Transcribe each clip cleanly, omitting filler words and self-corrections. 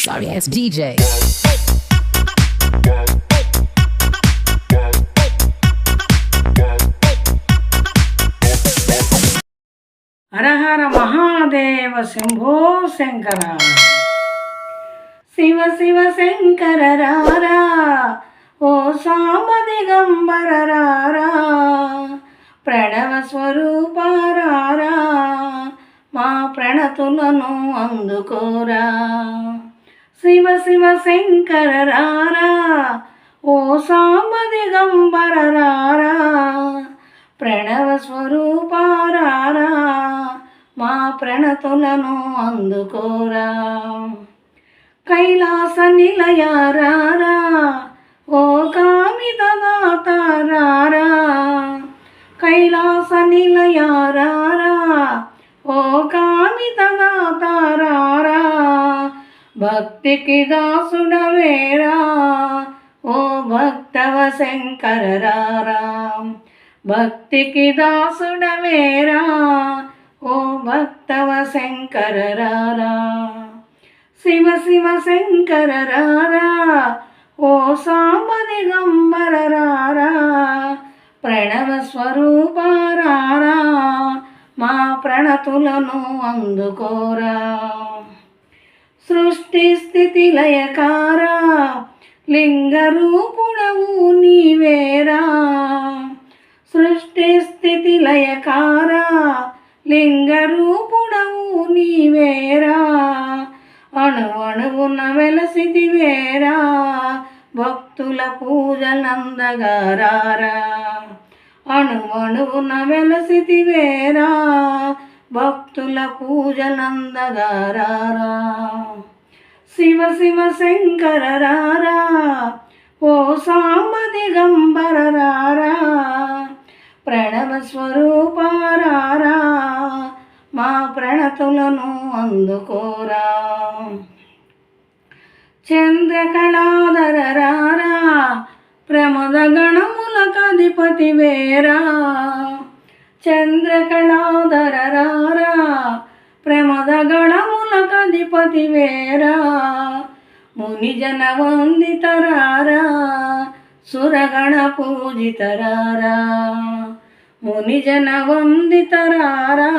Sorry ass DJ. హర హర మహాదేవ శంభో శంకర. శివ శివ శంకర రారా, ఓ సాంబ దిగంబర రారా, ప్రణవ స్వరూప రారా, మా ప్రణతులను అందుకోరా. శివ శివ శంకర రారా, ఓ సాంబ దిగంబర రారా, ప్రణవ స్వరూప రారా, మా ప్రణతులను అందుకోరా. కైలాస నిలయ రారా, ఓ కామితదాత రారా, కైలాస నిలయ రారా, ఓ కామితదాత రారా, భక్తికి దాసుడవేరా, ఓ భక్తవ శంకర రారా, భక్తికి దాసుడవేరా, ఓ భక్తవ శంకర రారా. శివ శివ శంకర రారా, ఓ సాంబ దిగంబర రారా, ప్రణవ స్వరూప రారా, మా ప్రణతులను అందుకోరా. సృష్టి స్థితి లయకారా, లింగ రూపుడవు నీవేరా, సృష్టి స్థితి లయకారా, లింగ రూపుడవు నీవేరా, అణు అణువున వెలసిదివేరా, భక్తుల పూజలందగారారా, అణు అణువున వెలసిదివేరా, భక్తుల పూజలందగారారా. శివ శివ శంకర రారా, ఓ సాంబ దిగంబర రారా, ప్రణవ స్వరూప రారా, మా ప్రణతులను అందుకోరా. చంద్రకళాధర రారా, ప్రమద గణములకధిపతి వేరా, చంద్రకళాధర రారా, ప్రమద గణములకధిపతి వేరా, మునిజన వందిత రారా, సురగణ పూజిత రారా, మునిజన వందిత రారా,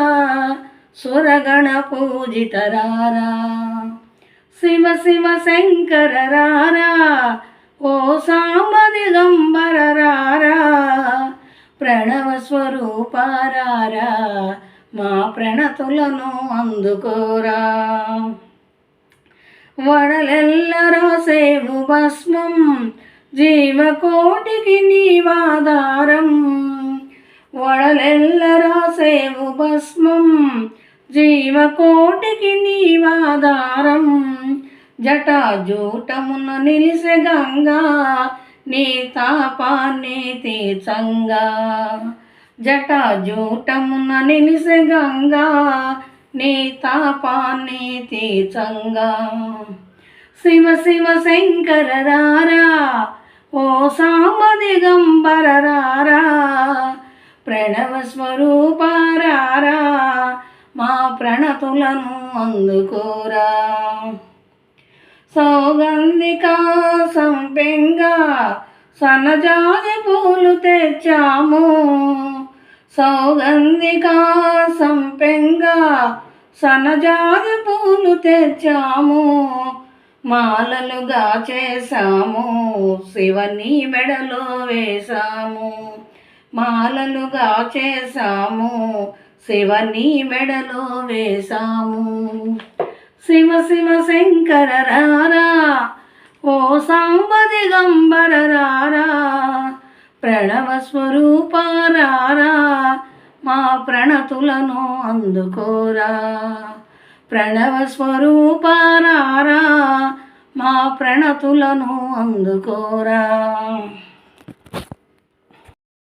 సురగణ పూజిత రారా. శివ శివ శంకర రారా, ఓ సాంబ దిగంబర రారా, ప్రణవ స్వరూప రారా, మా ప్రణతులను అందుకోరా. వడలెల్ల రాసేవు భస్మం, జీవకోటికి నీవాధారం, వడలెల్ల రాసేవు భస్మం, జీవకోటికి నీవాధారం, జటాజూటమున నిలిసె గంగా, నీ తాపాన్ని తీర్చంగా, జటాజూటమున నిలిసె గంగా, నీ తాపాన్ని తీర్చంగా. శివ శివ శంకర రారా, ఓ సాంబ దిగంబర రారా, ప్రణవ స్వరూప రారా, మా ప్రణతులను అందుకోరా. సౌగంధిక సంపెంగా, సన్నజాజి పూలు తెచ్చాము, సౌగంధిక సంపెంగా, సన్నజాజి పూలు తెచ్చాము, మాలలుగా చేశాము, శివని మెడలో వేశాము, మాలలుగా చేశాము, శివని మెడలో వేశాము. శివ శివ శంకర రారా, ఓ సాంబ దిగంబర రారా, ప్రణవ స్వరూప రారా, మా ప్రణతులను అందుకోరా. ప్రణవ స్వరూప రారా, మా ప్రణతులను అందుకోరా.